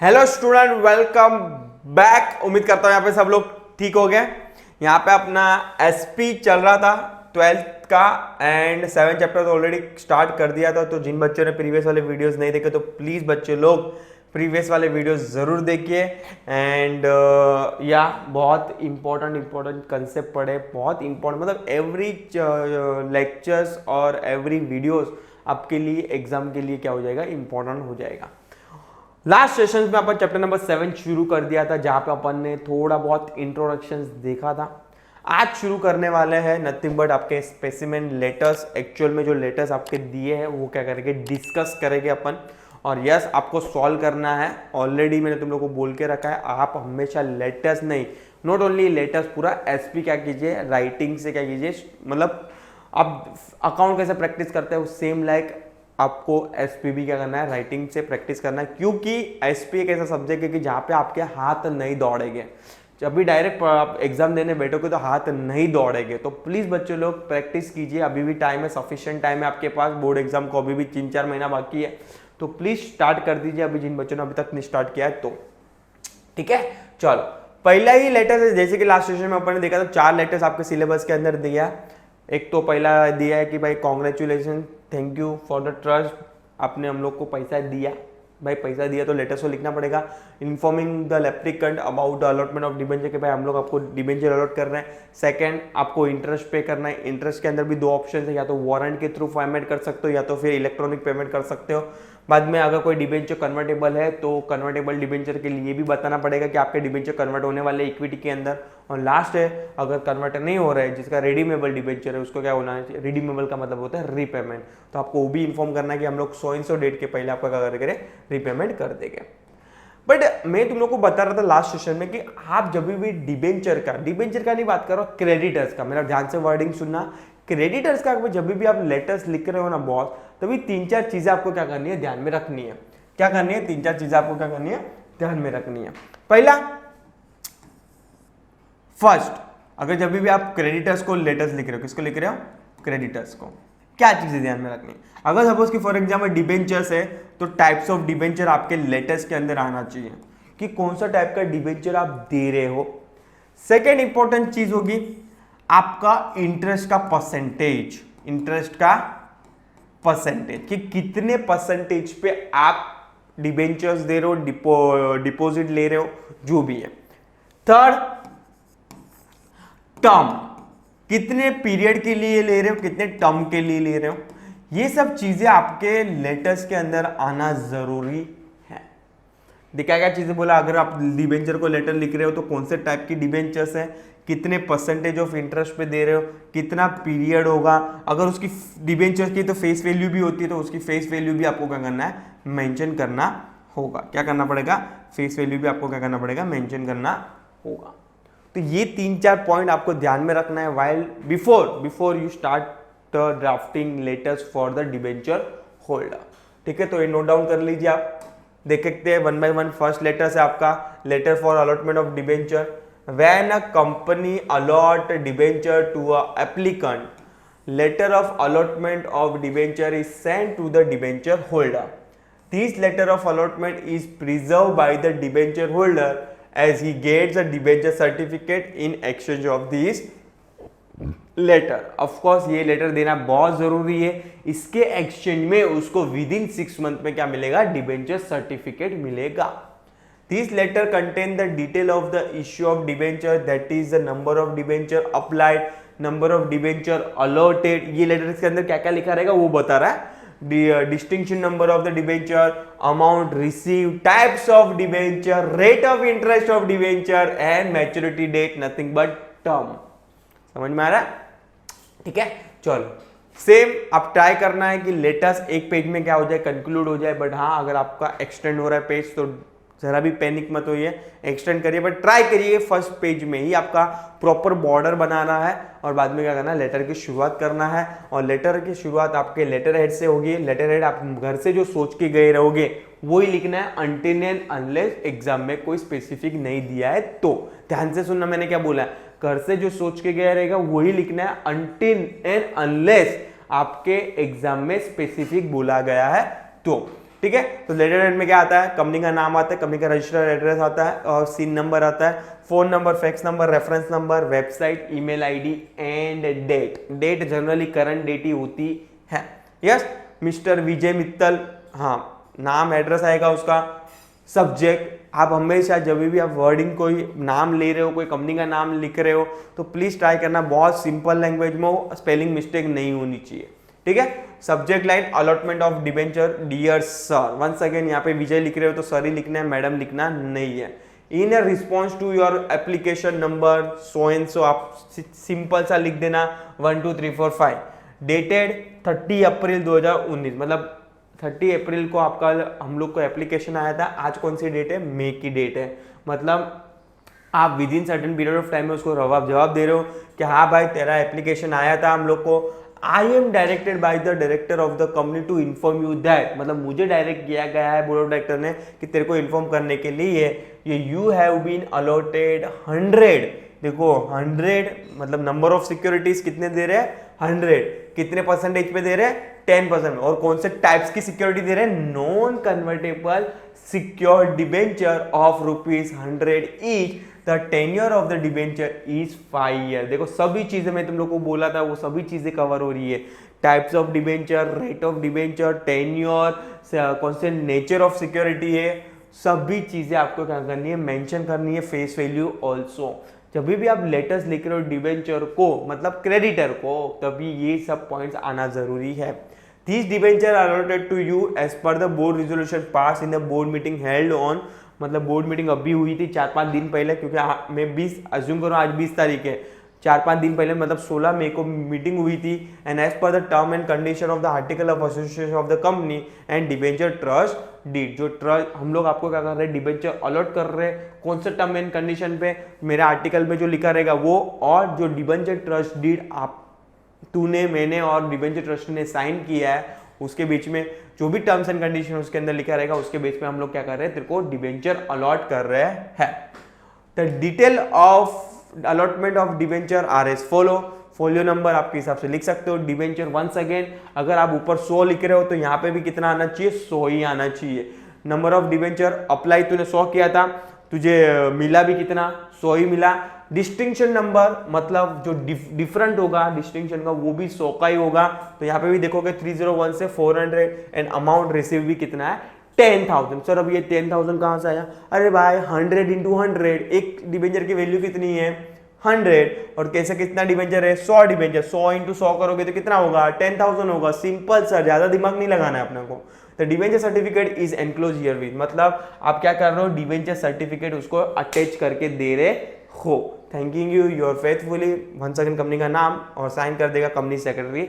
Hello student, welcome back. उम्मीद करता हूँ यहाँ पे सब लोग ठीक हो गए। यहाँ पे अपना एसपी चल रहा था 12th का एंड 7 चैप्टर तो ऑलरेडी स्टार्ट कर दिया था। तो जिन बच्चों ने प्रीवियस वाले वीडियोस नहीं देखे तो प्लीज़ बच्चे लोग प्रीवियस वाले वीडियोस ज़रूर देखिए। एंड या बहुत इंपॉर्टेंट कंसेप्ट पढ़े, बहुत इंपॉर्टेंट, मतलब एवरी लेक्चर्स और एवरी वीडियोस आपके लिए एग्जाम के लिए क्या हो जाएगा, इंपॉर्टेंट हो जाएगा। लास्ट सेशन में अपन चैप्टर नंबर 7 शुरू कर दिया था, जहां पे अपन ने थोड़ा बहुत इंट्रोडक्शंस देखा था। आज शुरू करने वाले हैं नथिंग बट आपके स्पेसिमेन लेटर्स। एक्चुअल में जो लेटर्स आपके दिए हैं वो क्या करेंगे, डिस्कस करेंगे अपन। और यस, आपको सॉल्व करना है। ऑलरेडी मैंने तुम लोग को बोल के रखा है, आप हमेशा लेटर्स नहीं, नॉट ओनली लेटर्स, पूरा एसपी क्या कीजिए, राइटिंग से क्या कीजिए, मतलब आप अकाउंट कैसे प्रैक्टिस करते हैं सेम लाइक आपको एसपी भी क्या करना है, राइटिंग से प्रैक्टिस करना है। क्योंकि एसपी एक ऐसा सब्जेक्ट है कि जहाँ पे आपके हाथ नहीं दौड़ेंगे। जब भी डायरेक्ट आप एग्जाम देने बैठोगे तो हाथ नहीं दौड़ेंगे। तो प्लीज बच्चे लोग प्रैक्टिस कीजिए, अभी भी टाइम है, सफिशिएंट टाइम है आपके पास। बोर्ड एग्जाम को अभी भी 3-4 महीना बाकी है, तो प्लीज स्टार्ट कर दीजिए अभी जिन बच्चों ने अभी तक नहीं स्टार्ट किया है तो। ठीक है, चलो पहला ही लेटर है। जैसे कि लास्ट सेशन में अपन ने देखा था 4 लेटर्स आपके सिलेबस के अंदर दिया। एक तो पहला दिया है कि भाई congratulation, thank you for the trust, आपने हम लोग को पैसा दिया। भाई पैसा दिया तो लेटर्स को लिखना पड़ेगा। Informing the applicant about the allotment of debenture, कि भाई हम लोग आपको डिबेंचर अलॉट कर रहे हैं। सेकंड, आपको इंटरेस्ट पे करना है। इंटरेस्ट के अंदर भी 2 ऑप्शन है, या तो वारंट के थ्रू पेमेंट कर सकते हो या तो फिर इलेक्ट्रॉनिक पेमेंट कर सकते हो। बाद में अगर कोई डिबेंचर कन्वर्टेबल है तो कन्वर्टेबल डिबेंचर के लिए भी बताना पड़ेगा कि आपके डिबेंचर कन्वर्ट होने वाले इक्विटी के अंदर। और लास्ट है, अगर कन्वर्ट नहीं हो रहा है, जिसका रिडीमेबल डिबेंचर है, उसको क्या होना है, रिडीमेबल का मतलब होता है रीपेमेंट। तो आपको वो भी इन्फॉर्म करना है कि हम लोग 100 डेट के पहले आपका क्या करें, रीपेमेंट कर देंगे। बट मैं तुम लोग को बता रहा था लास्ट सेशन में कि आप जब भी डिबेंचर का नहीं बात करो, क्रेडिटर्स का, मेरा ध्यान से वर्डिंग सुनना। क्रेडिटर्स का जब भी आप लेटर्स लिख रहे हो ना बॉस, तभी 3-4 चीजें आपको क्या करनी है, ध्यान में रखनी है। क्या करनी है, 3-4 चीजें आपको क्या करनी है, ध्यान में रखनी है। पहला, फर्स्ट, अगर जब भी आप क्रेडिटर्स को लेटर्स लिख रहे हो, किसको लिख रहे हो, क्रेडिटर्स को, क्या चीजें ध्यान में रखनी है। अगर सपोज कि फॉर एग्जाम्पल डिबेंचर्स है तो टाइप्स ऑफ डिबेंचर आपके लेटर्स के अंदर आना चाहिए कि कौन सा टाइप का डिबेंचर आप दे रहे हो। सेकेंड इंपॉर्टेंट चीज होगी आपका इंटरेस्ट का परसेंटेज, कि कितने परसेंटेज पे आप डिबेंचर्स दे रहे हो, डिपॉजिट ले रहे हो, जो भी है। थर्ड, टर्म, कितने पीरियड के लिए ले रहे हो, कितने टर्म के लिए ले रहे हो। ये सब चीजें आपके लेटर्स के अंदर आना जरूरी है। देखा क्या चीजें बोला, अगर आप डिबेंचर को लेटर लिख रहे हो तो कौन से टाइप की डिबेंचर्स है, कितने परसेंटेज ऑफ इंटरेस्ट पे दे रहे हो, कितना पीरियड होगा। अगर उसकी डिबेंचर की तो फेस वैल्यू भी होती है तो उसकी फेस वैल्यू भी आपको क्या करना है, मेंशन करना होगा। क्या करना पड़ेगा, फेस वैल्यू भी आपको क्या करना पड़ेगा, मेंशन करना होगा। तो ये 3-4 पॉइंट आपको ध्यान में रखना है while before you start drafting letters for the debenture holder. ठीक है, तो ये नोट डाउन कर लीजिए आप। देख सकते हैं 1 by 1। फर्स्ट लेटर से आपका letter for allotment of debenture. When a company allot debenture to a applicant, letter of allotment of debenture is sent to the debenture holder. This letter of allotment is preserved by the debenture holder as he gets a debenture certificate in exchange of this letter. Of course ये letter देना बहुत जरूरी है। इसके exchange में उसको within 6 month में क्या मिलेगा, डिबेंचर सर्टिफिकेट मिलेगा। This letter contain the detail of the issue of debenture, that is the number of debenture applied, number of debenture allotted। ये लेटर इसके अंदर क्या क्या लिखा रहेगा वो बता रहा है। Distinction number of the debenture, amount received, types of debenture, rate of interest of debenture and maturity date, nothing but term। समझ में आ रहा है? ठीक है, चलो सेम आप ट्राई करना है कि लेटर्स एक पेज में क्या हो जाए, कंक्लूड हो जाए। बट हाँ, अगर आपका एक्सटेंड हो रहा है पेज तो जरा भी पैनिक मत होइए, एक्सटेंड करिए, बट ट्राई करिए फर्स्ट पेज में ही आपका प्रॉपर बॉर्डर बनाना है और बाद में क्या करना है, लेटर की शुरुआत करना है। और लेटर की शुरुआत आपके लेटर हेड से होगी। लेटर हेड आप घर से जो सोच के गए रहोगे वही लिखना है, अनटिल एंड अनलेस एग्जाम में कोई स्पेसिफिक नहीं दिया है तो। ध्यान से सुनना, मैंने क्या बोला है, घर से जो सोच के गया रहेगा वही लिखना है, अनटिल एंड अनलेस आपके एग्जाम में स्पेसिफिक बोला गया है तो। ठीक है। तो लेटर हेड में क्या आता है, कंपनी का नाम आता है, कंपनी का रजिस्टर्ड एड्रेस आता है और सीन नंबर आता है, phone number, fax number, reference number, website, email ID and date. Date generally current date ही होती है। यस, मिस्टर विजय मित्तल, हाँ नाम एड्रेस आएगा उसका। सब्जेक्ट, आप हमेशा जब भी आप वर्डिंग कोई नाम ले रहे हो, कोई कंपनी का नाम लिख रहे हो, तो प्लीज ट्राई करना बहुत सिंपल लैंग्वेज में हो, स्पेलिंग मिस्टेक नहीं होनी चाहिए, ठीक है। Subject line allotment of debenture dear sir, once again यहाँ पे विजय लिख रहे हो तो सर ही लिखना है, मैडम लिखना नहीं है। In response to your application number so and so, आप सिंपल सा लिख देना 1 2 3 4 5। डेटेड 30 अप्रैल 2019, मतलब 30 अप्रैल को आपका हम लोग को एप्लीकेशन आया था। आज कौन सी डेट है, मई की डेट है, मतलब आप with in certain period of time में उसको जवाब दे रहे हो कि हाँ भाई तेरा एप्लीकेशन आया था हम लोग को। I am directed by the director of the company to inform you that, मतलब मुझे डायरेक्ट किया गया है बोर्ड ऑफ डायरेक्टर ने कि तेरे को इन्फॉर्म करने के लिए ये यू हैव बीन अलॉटेड 100। देखो 100 मतलब नंबर ऑफ सिक्योरिटीज कितने दे रहे हैं, 100। कितने परसेंटेज पे दे रहे हैं, 10%। और कौन से टाइप्स की सिक्योरिटी दे रहे हैं, non convertible secured debenture of ₹100 each. The tenure of the debenture is 5 year. देखो सभी चीजें मैं तुम लोग को बोला था, वो सभी चीजें कवर हो रही है। Types of debenture, rate of debenture, tenure, कौन से नेचर ऑफ सिक्योरिटी है, सभी चीजें आपको क्या करनी है, मेंशन करनी है। फेस वैल्यू ऑल्सो, जब भी आप लेटर्स लिख रहे हो डिबेंचर को, मतलब क्रेडिटर को, तभी ये सब पॉइंट्स आना जरूरी है। These debentures are allotted to you as per the board resolution passed in the board meeting held on, मतलब बोर्ड मीटिंग अभी हुई थी 4-5 दिन पहले, क्योंकि मैं 20 अज्यूम करो आज 20 तारीख है, 4-5 दिन पहले मतलब 16 मई को मीटिंग हुई थी। And as per the term and condition of the article of association of the company and debenture trust deed, जो ट्रस्ट हम लोग आपको क्या कर रहे हैं, डिबेंचर अलॉट कर रहे हैं, कौन से टर्म एंड कंडीशन पे, मेरे आर्टिकल में जो लिखा रहेगा वो, और जो डिबेंचर ट्रस्ट डीड आप तूने, मैंने और डिबेंचर ट्रस्ट ने साइन किया है, उसके बीच में जो भी टर्म्स एंड कंडीशन उसके अंदर लिखा रहेगा, उसके बेस पे हम लोग क्या कर रहे हैं, तेरे को डिबेंचर अलॉट कर रहे हैं। The detail of allotment of debenture are as follow. Folio number आपके हिसाब से लिख सकते हो। डिबेंचर वंस अगेन, अगर आप ऊपर 100 लिख रहे हो तो यहाँ पे भी कितना आना चाहिए, 100 ही आना चाहिए। नंबर ऑफ डिबेंचर अप्लाई तूने 100 किया था, तुझे मिला भी कितना, 100 ही मिला। डिस्टिंक्शन नंबर मतलब जो डिफरेंट होगा डिस्टिंक्शन का, वो भी 100 का ही होगा। तो यहाँ पे भी देखोगे 301 से 400 एंड अमाउंट रिसीव भी कितना है, 10,000। सर अब ये 10,000 कहाँ से आया, अरे भाई 100 इंटू 100, एक डिबेंचर की वैल्यू कितनी है, 100। और कैसे कितना डिबेंचर है, 100 डिबेंचर, 100 इंटू 100 करोगे तो कितना होगा, 10,000 होगा। सिंपल सर, ज्यादा दिमाग नहीं लगाना है अपने को। तो debenture certificate is enclose here with, मतलब आप क्या कर रहे हो, डिबेंचर सर्टिफिकेट उसको अटैच करके दे रहे हो। Thanking you your faithfully, one second company का नाम और साइन कर देगा कंपनी सेक्रेटरी,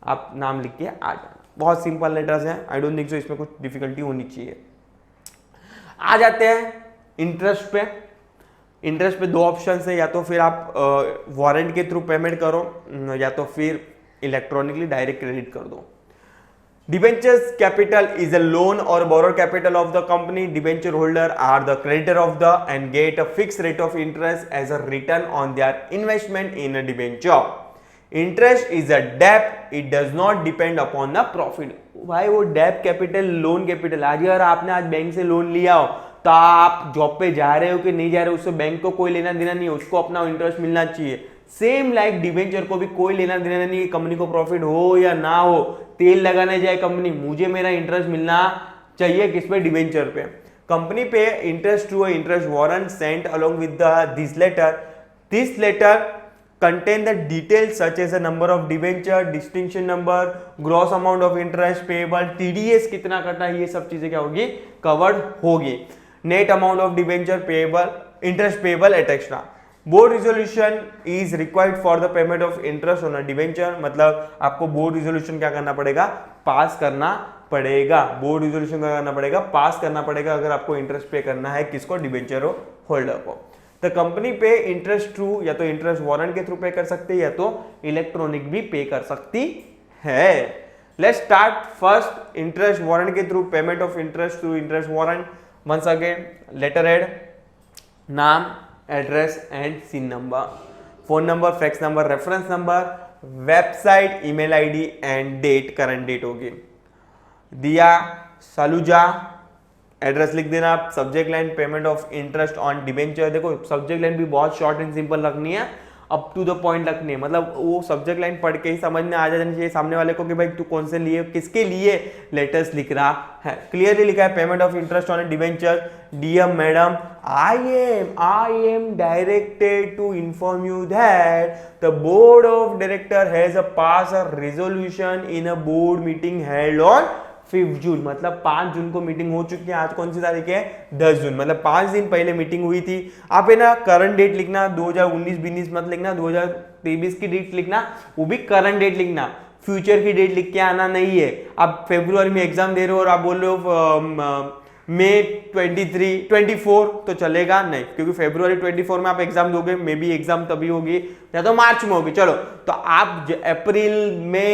आप नाम लिख के आ जाना। बहुत सिंपल लेटर्स हैं, आई डोंट थिंक सो इसमें कुछ डिफिकल्टी होनी चाहिए। आ जाते हैं इंटरेस्ट पे। इंटरेस्ट पे दो ऑप्शन है, या तो फिर आप वारंट के थ्रू पेमेंट करो, या तो फिर इलेक्ट्रॉनिकली डायरेक्ट क्रेडिट कर दो। Debentures capital is a loan or borrowed capital of the company. Debenture holder are the creditor of the and get a fixed rate of interest as a return on their investment in a debenture. Interest is a debt. It does not depend upon the profit. भाई वो debt capital, loan capital, आज अगर आपने आज bank से loan लिया हो तो आप जॉब पे जा रहे हो कि नहीं जा रहे हो, उससे बैंक को कोई लेना देना नहीं है, उसको अपना इंटरेस्ट मिलना चाहिए। सेम लाइक डिबेंचर को भी कोई लेना देना नहीं, कंपनी को प्रॉफिट हो या ना हो, तेल लगाने जाए कंपनी, मुझे मेरा इंटरेस्ट मिलना चाहिए किस पे, डिबेंचर पे। Company pay interest through interest warrant sent along with this letter. This letter contain the details such as a number of debenture, distinction number, gross amount of interest payable, TDS कितना कटा है, ये सब चीजें क्या होगी, covered होगी। Net amount of debenture payable, interest payable eight extra. Board resolution is required for the payment of interest on a debenture, मतलब आपको बोर्ड रिजोल्यूशन क्या करना पड़ेगा, पास करना पड़ेगा। बोर्ड रिजोल्यूशन क्या करना पड़ेगा, पास करना पड़ेगा, अगर आपको इंटरेस्ट पे करना है किसको, डिबेंचर होल्डर को। तो कंपनी पे इंटरेस्ट थ्रू या तो इंटरेस्ट वारंट के थ्रू पे कर सकती है, या तो इलेक्ट्रॉनिक भी पे कर सकती है। Let's start first interest warrant के through, payment of interest through interest warrant. Once again letterhead, नाम, address and CIN number, phone number, fax number, reference number, website, email ID and date, current date होगी। Diya Saluja, address लिख देना आप, subject line payment of interest on debenture. देखो subject line भी बहुत short and simple रखनी है, अप टू द पॉइंट रखनी है, मतलब वो सब्जेक्ट लाइन पढ़ के ही समझ में आ जाना चाहिए सामने वाले को कि भाई तू कौन से लिए किसके लिए लेटर्स लिख रहा है। क्लियरली लिखा है payment of interest on debenture. Dear madam, I am directed to inform you that the board of director has pass a resolution in a board meeting held on 5 June, मतलब 5 जून को meeting हो चुकी है। आज कौन सी तारीख है? 10 जून, मतलब 5 दिन पहले मीटिंग हुई थी। आप है ना करंट डेट लिखना, 2019-20 मत लिखना, 2023 की डेट लिखना, वो भी करंट डेट लिखना, फ्यूचर की डेट लिख के आना नहीं है। आप फरवरी में एग्जाम दे रहे हो और आप बोल रहे हो मई 24 तो चलेगा नहीं, क्योंकि फरवरी 24 में आप एग्जाम दोगे, मे बी एग्जाम तभी होगी या तो मार्च में होगी। चलो तो आप अप्रैल में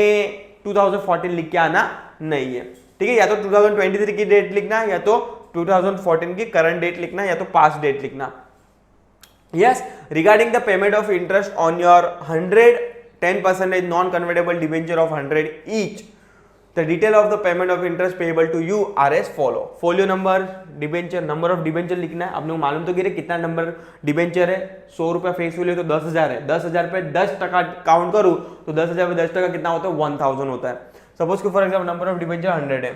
2014 लिख के आना नहीं है, ठीक है? या तो 2023 की डेट लिखना, या तो 2014 की करंट डेट लिखना, या तो पास्ट डेट लिखना। Yes, regarding the payment of interest on your 110% non convertible debenture of 100 each, the detail of the payment of interest payable to you are as follow. Folio number, debenture, number of debenture लिखना है। आपने को मालूम तो गिरे कितना number debenture है? 100 रुपया फेस वैल्यू तो 10,000 है, 10,000 पे 10% काउंट करूं तो 10,000 पे 10% कितना होता है? 1000 होता है। सपोज कि for example number of debenture 100 है,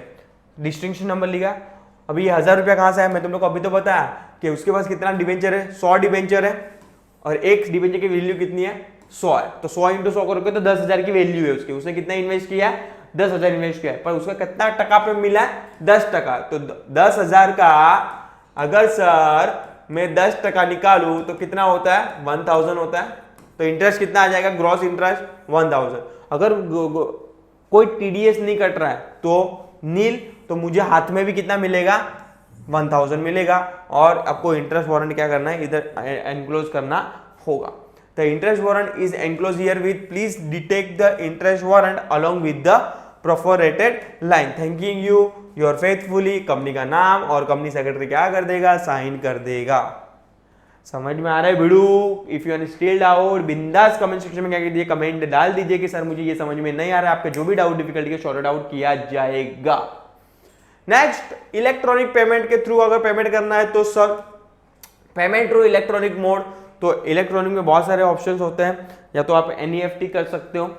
डिस्टिंक्शन नंबर लिखा। अभी ये 1000 रुपया कहां से है? मैं तुम लोग को अभी तो बताया कि उसके पास कितना डिबेंचर है? 100 डिबेंचर है, और एक डिबेंचर की वैल्यू कितनी है? 100 है, तो 100 × 100 करोगे तो 10,000 की वैल्यू है उसकी। उसने कितना इन्वेस्ट किया है? 10,000 इन्वेस्ट किया है, पर उसका कितना टका पे मिला है? 10%। तो 10,000 का अगर सर मैं 10% निकालू तो कितना होता है? 1000 होता है। तो इंटरेस्ट कितना आ जाएगा? Gross interest 1000। अगर कोई टीडीएस नहीं कट रहा है तो नील, तो मुझे हाथ में भी कितना मिलेगा? 1000 मिलेगा। और आपको इंटरेस्ट वारंट क्या करना है? इधर एनक्लोज करना होगा। The interest warrant is enclosed here with please detect the interest warrant along with the perforated line. Thanking you, your faithfully। Company का नाम और कंपनी सेक्रेटरी क्या कर देगा? साइन कर देगा। समझ में आ रहा है भिड़ू? If you are still doubt, बिंदास कमेंट सेक्शन में क्या कीजिए, कमेंट डाल दीजिए कि सर मुझे ये समझ में नहीं आ रहा है। आपके जो भी डाउट डिफिकल्टी के सॉर्ट आउट किया जाएगा। नेक्स्ट, इलेक्ट्रॉनिक पेमेंट के थ्रू अगर पेमेंट करना है तो sir payment through electronic mode, तो इलेक्ट्रॉनिक में बहुत सारे ऑप्शंस होते हैं। या तो आप एनईएफटी कर सकते हो,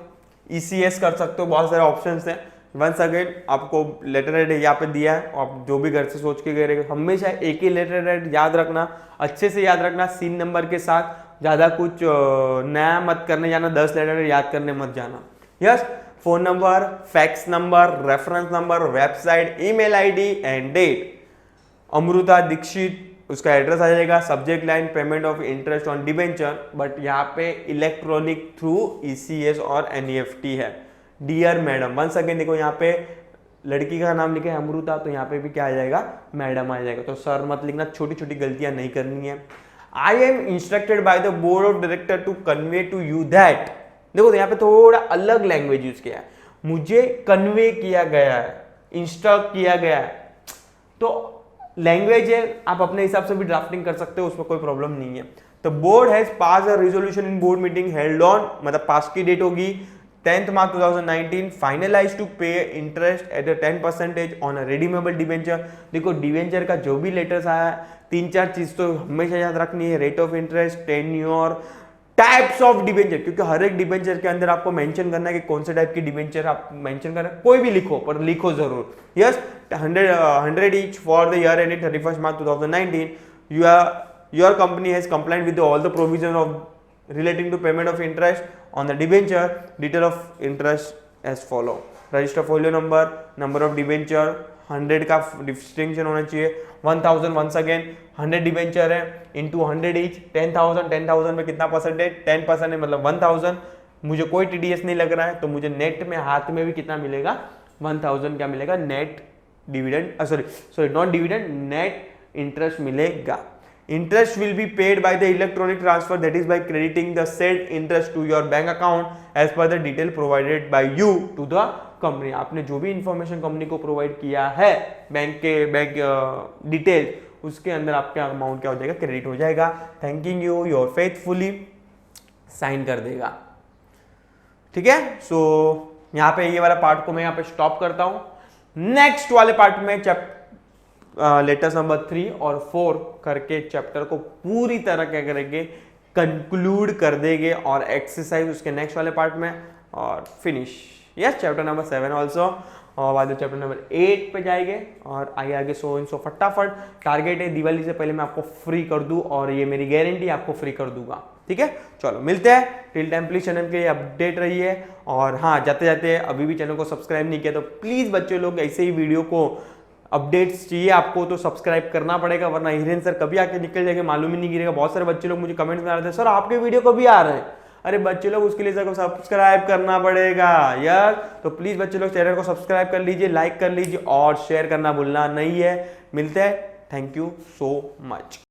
ईसीएस कर सकते हो, बहुत सारे ऑप्शंस हैं। वंस अगेन आपको लेटर हेड यहाँ पे दिया है, आप जो भी घर से सोच के गए रहे, हमेशा एक ही लेटर हेड याद रखना, अच्छे से याद रखना, सीन नंबर के साथ। ज़्यादा कुछ नया मत करने जाना, 10 लेटर हेड याद करने मत जाना। Yes, phone number, fax number, reference number, website, email ID and date. Amrita Dixit उसका एड्रेस आ जाएगा, subject line payment of interest on debenture, but यहाँ पे इलेक्ट्रॉनिक थ्रू ईसीएस और एनईएफटी है। डियर मैडम, वंस अगेन देखो यहाँ पे लड़की का नाम लिखा है अमृता, तो यहाँ पे भी क्या आ जाएगा? मैडम आ जाएगा। तो सर मत लिखना, छोटी छोटी गलतियां नहीं करनी है। I am instructed by the board of director to convey to you that. देखो तो यहाँ पे थोड़ा अलग लैंग्वेज यूज किया है, मुझे कन्वे किया गया है, इंस्ट्रक्ट किया गया है। तो लैंग्वेज है, आप अपने हिसाब से भी ड्राफ्टिंग कर सकते हो, उसमें कोई प्रॉब्लम नहीं है। तो board has pass a resolution in board meeting held on, मतलब पास की डेट होगी 10th March 2019, फाइनलाइज टू पे interest eight 10% on a redeemable debenture. देखो डिबेंचर का जो भी लेटर्स आया है, 3-4 चीज तो हमेशा याद रखनी है। Rate of interest, tenure, types of debenture, क्योंकि हर एक डिबेंचर के अंदर आपको मेंशन करना है कि कौन से टाइप की डिबेंचर आप मेंशन कर रहे हैं। कोई भी लिखो, पर लिखो जरूर। Yes, 100 each for the year ending 31st March 2019. Your company has complied with all the provisions of relating to payment of interest on the debenture. Detail of interest as follow. Register folio number, number of debenture, 100 का distinction होना चाहिए, 1000 once again 100 debenture है into 100 each, 10,000 में कितना percentage? 10% है, मतलब 1000। मुझे कोई टीडीएस नहीं लग रहा है, तो मुझे नेट में हाथ में भी कितना मिलेगा? 1000 क्या मिलेगा? Net dividend, sorry not dividend, net interest मिलेगा। Interest will be paid by the electronic transfer, that is by crediting the said interest to your bank account as per the detail provided by you to the company. आपने जो भी information company को provide किया है, bank detail, उसके अंदर आपका amount क्या हो जाएगा? क्रेडिट हो जाएगा। Thanking you, your faithfully, sign कर देगा। ठीक है, सो यहाँ पे ये वाला पार्ट को मैं यहाँ पे स्टॉप करता हूँ। नेक्स्ट वाले पार्ट में लेटर्स नंबर 3 और 4 करके चैप्टर को पूरी तरह क्या करेंगे, कंक्लूड कर देंगे और एक्सरसाइज उसके नेक्स्ट वाले पार्ट में और finish. Yes, chapter number 7 also, और बाद में चैप्टर नंबर 8 पे जाएंगे और आगे सो फटाफट। टारगेट है दिवाली से पहले मैं आपको फ्री कर दूं और ये मेरी गारंटी आपको फ्री कर दूंगा। ठीक है, चलो मिलते हैं। टिल टाइम प्लीज चैनल के लिए अपडेट रहिए, और हाँ जाते जाते अभी भी चैनल को सब्सक्राइब नहीं किया तो प्लीज बच्चे लोग ऐसे ही वीडियो को अपडेट्स चाहिए आपको तो सब्सक्राइब करना पड़ेगा, वरना हिरेन सर कभी आके निकल जाएंगे मालूम ही नहीं गिरेगा। बहुत सारे बच्चे लोग मुझे कमेंट में आ रहे थे, सर आपके वीडियो कभी आ रहे हैं। अरे बच्चे लोग उसके लिए सर को सब्सक्राइब करना पड़ेगा यार, तो प्लीज बच्चे लोग चैनल को सब्सक्राइब कर लीजिए, लाइक कर लीजिए और शेयर करना भूलना नहीं है। मिलते हैं, थैंक यू सो मच।